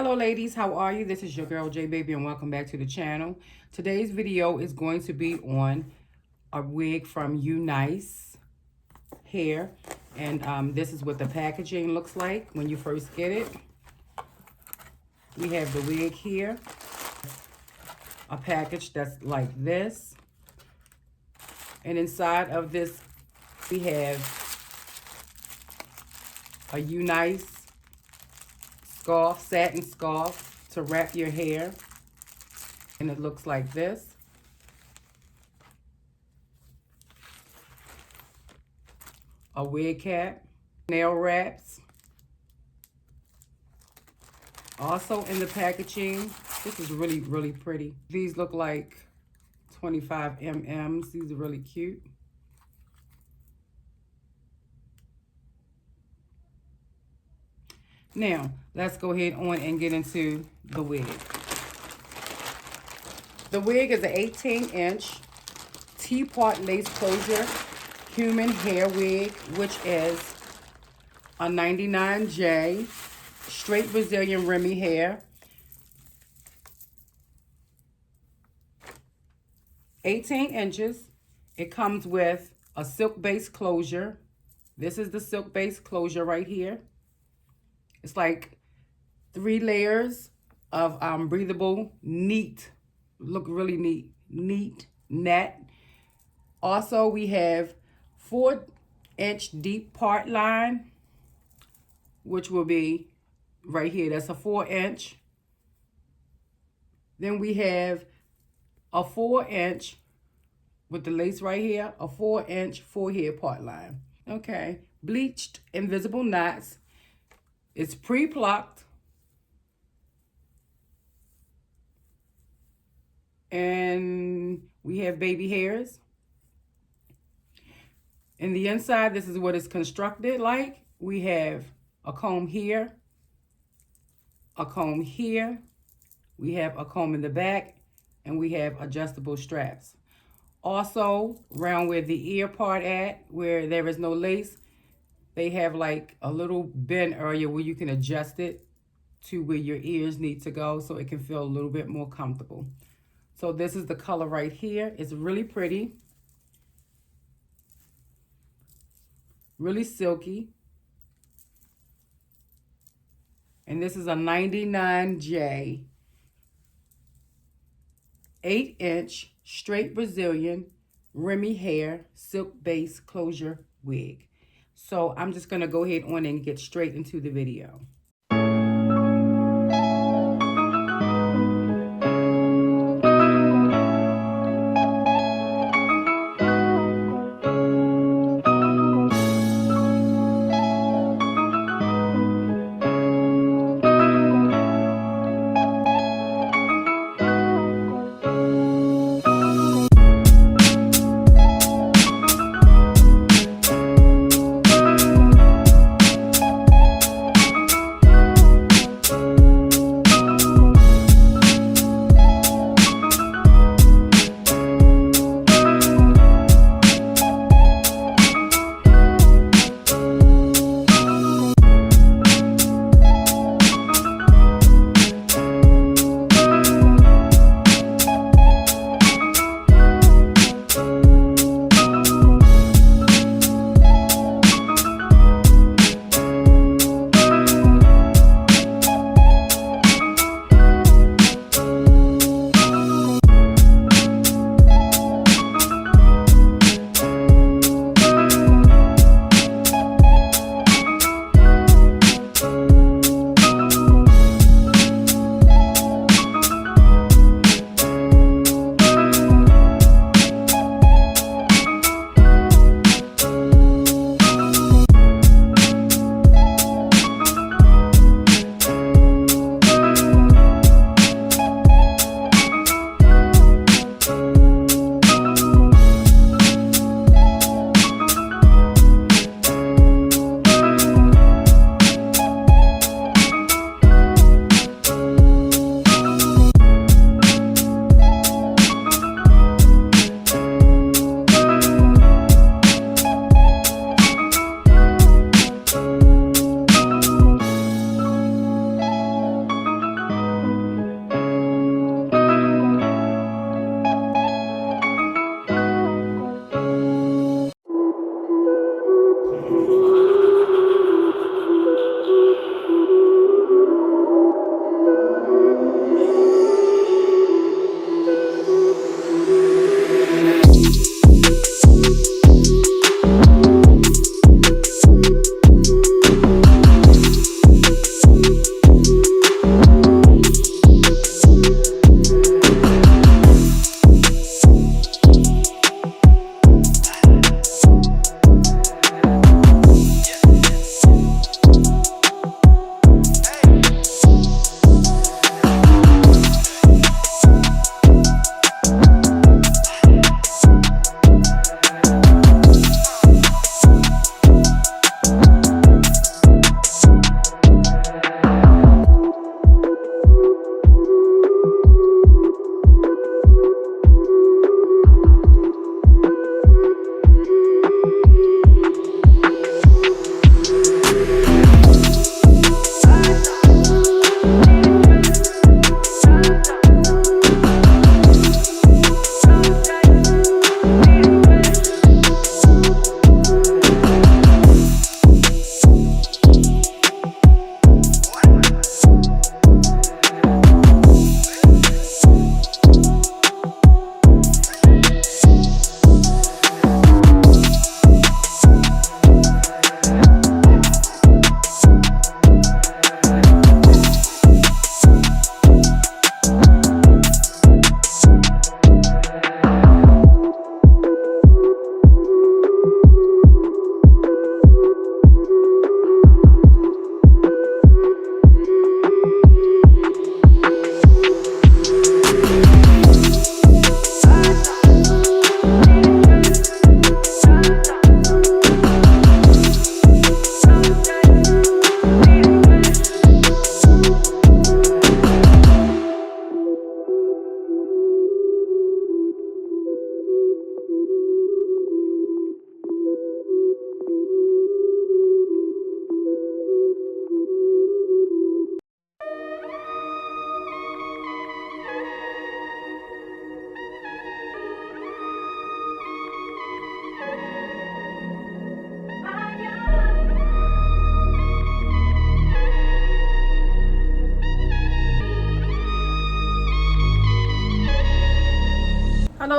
Hello ladies, how are you? This is your girl J Baby and welcome back to the channel. Today's video is going to be on a wig from Unice hair, and this is what the packaging looks like when you first get it. We have the wig here, a package that's like this, and inside of this we have a Unice scarf, satin scarf to wrap your hair, and it looks like this. A wig cap, nail wraps. Also in the packaging, this is really pretty. These look like 25 mm's. These are really cute. Now, let's go ahead on and get into the wig. The wig is an 18-inch T-part lace closure human hair wig, which is a 99J straight Brazilian Remy hair. 18 inches. It comes with a silk-based closure. This is the silk-based closure right here. It's like 3 layers of breathable, neat, look really neat net. Also, we have 4-inch deep part line, which will be right here. That's a 4-inch. Then we have a 4-inch with the lace right here, a 4-inch forehead part line. Okay, bleached invisible knots. It's pre-plucked. And we have baby hairs. In the inside, this is what it's constructed like. We have a comb here, a comb here. We have a comb in the back, and we have adjustable straps. Also, around where the ear part at, where there is no lace, they have like a little bend area where you can adjust it to where your ears need to go so it can feel a little bit more comfortable. So this is the color right here. It's really pretty. Really silky. And this is a 99J 8-inch straight Brazilian Remy hair silk base closure wig. So I'm just going to go ahead on and get straight into the video.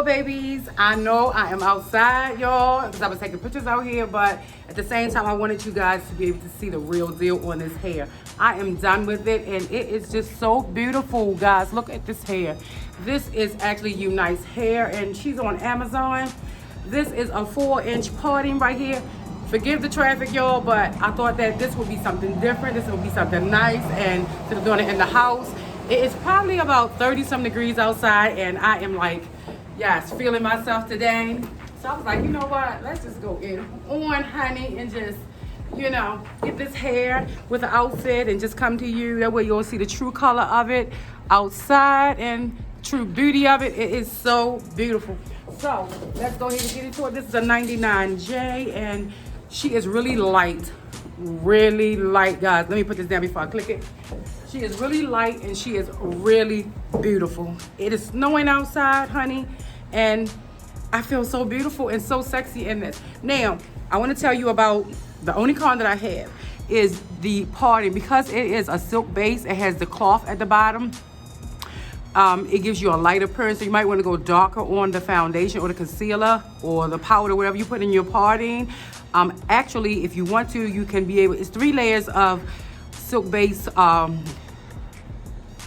Hello babies, I know I am outside y'all because I was taking pictures out here, but at the same time I wanted you guys to be able to see the real deal on this hair. I am done with it and it is just so beautiful, guys. Look at this hair. This is actually Unice hair and she's on Amazon. This is a 4-inch parting right here. Forgive the traffic y'all, but I thought that this would be something different. This would be something nice, and instead of doing it in the house. It is probably about 30-some degrees outside and I am like, yes, feeling myself today. So I was like, you know what? Let's just go in on, honey, and just, you know, get this hair with the outfit and just come to you. That way you'll see the true color of it outside and true beauty of it. It is so beautiful. So let's go ahead and get into it. This is a 99J and she is really light, guys. Let me put this down before I click it. She is really light and she is really beautiful. It is snowing outside, honey, and I feel so beautiful and so sexy in this. Now, I want to tell you about the only con that I have is the parting. Because it is a silk base, it has the cloth at the bottom. It gives you a light appearance, so you might want to go darker on the foundation or the concealer or the powder, whatever you put in your parting. Actually, if you want to, you can be able, it's 3 layers of silk base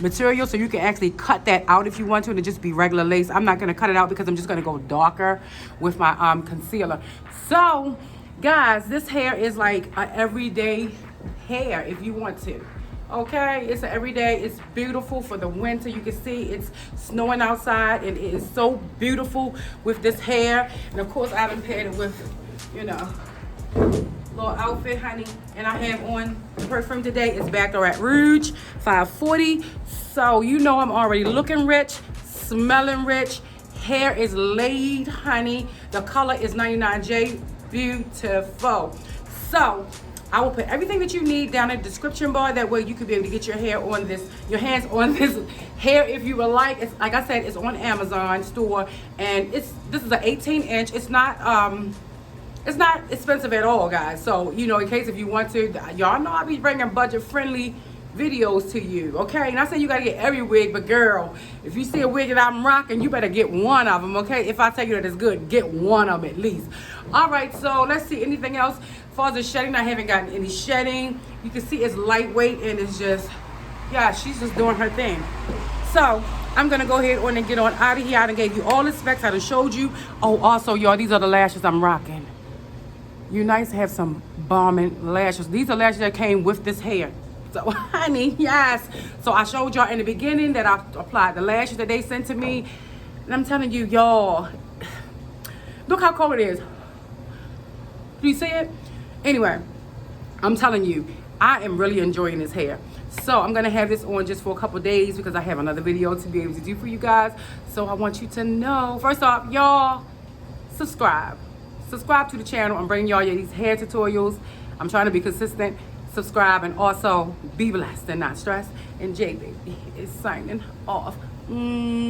material, so you can actually cut that out if you want to and just be regular lace. I'm not going to cut it out because I'm just going to go darker with my concealer. So guys, this hair is like an everyday hair if you want to. Okay, it's an everyday. It's beautiful for the winter. You can see it's snowing outside and it is so beautiful with this hair. And of course I've been paired it with, you know, little outfit, honey. And I have on the perfume today. It's Baccarat Rouge 540. So you know I'm already looking rich, smelling rich. Hair is laid, honey. The color is 99J. Beautiful. So I will put everything that you need down in the description bar. That way you could be able to get your hair on this, your hands on this hair if you would like. It's, like I said, it's on Amazon store, and this is an 18-inch. It's not expensive at all, guys. So, you know, in case if you want to, y'all know I be bringing budget-friendly videos to you, okay? And I say you gotta get every wig, but girl, if you see a wig that I'm rocking, you better get one of them, okay? If I tell you that it's good, get one of them at least. All right, so let's see anything else. As far as the shedding, I haven't gotten any shedding. You can see it's lightweight and it's just, yeah, she's just doing her thing. So I'm gonna go ahead on and get on out of here. I done gave you all the specs. I done showed you. Oh, also, y'all, these are the lashes I'm rocking. Unice have some bombing lashes. These are lashes that came with this hair. So, honey, yes. So I showed y'all in the beginning that I applied the lashes that they sent to me. And I'm telling you, y'all, look how cold it is. Do you see it? Anyway, I'm telling you, I am really enjoying this hair. So I'm gonna have this on just for a couple days because I have another video to be able to do for you guys. So I want you to know, first off, y'all, subscribe to the channel. I'm bringing y'all these hair tutorials. I'm trying to be consistent. Subscribe and also be blessed and not stressed. And J Baby is signing off. Mwah.